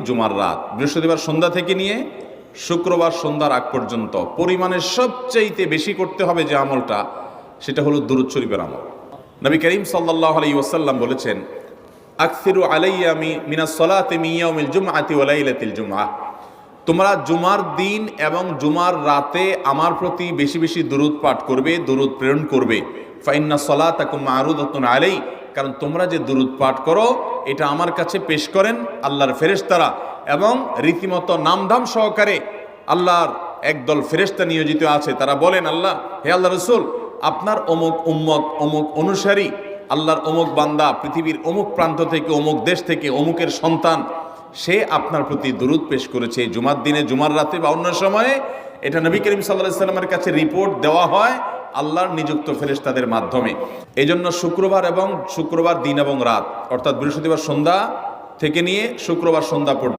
জুমার রাত, বৃহস্পতিবার সন্ধ্যা থেকে নিয়ে শুক্রবার সন্ধ্যার আগ পর্যন্ত পরিমাণের সবচাইতে বেশি করতে হবে যে আমলটা, সেটা হলো দুরূদ শরীফের আমল। নবী করিম সাল্লাল্লাহু আলাইহি ওয়াসাল্লাম বলেছেন, আকসিরু আলাইয়া মিনাস সালাতি মিন ইয়াউমিল জুমআতি ওয়া লাইলাতিল জুমআহ, তোমরা জুমার দিন এবং জুমার রাতে আমার প্রতি বেশি বেশি দুরূদ পাঠ করবে, দুরূদ প্রেরণ করবে। ফাইন্না সালাতাকুম মা'রুদাতুন আলাই, কারণ তোমরা যে দুরূদ পাঠ করো এটা আমার কাছে পেশ করেন আল্লাহর ফেরেশতারা, এবং রীতিমতো নামধাম সহকারে আল্লাহর একদল ফেরেশতা নিয়োজিত আছে। তারা বলেন, আল্লাহ, হে আল্লাহ রসুল, আপনার অমুক উম্মত, অমুক অনুসারী, আল্লাহর অমুক বান্দা পৃথিবীর অমুক প্রান্ত থেকে, অমুক দেশ থেকে, অমুকের সন্তান, সে আপনার প্রতি দুরূদ পেশ করেছে জুমার দিনে, জুমার রাতে বা অন্য সময়ে। এটা নবী করিম সাল্লাল্লাহু আলাইহি সাল্লামের কাছে রিপোর্ট দেওয়া হয় আল্লাহর নিযুক্ত ফেরেশতাদের মাধ্যমে। এই জন্য শুক্রবার দিন এবং রাত, অর্থাৎ বৃহস্পতিবার সন্ধ্যা থেকে নিয়ে শুক্রবার সন্ধ্যা পর্যন্ত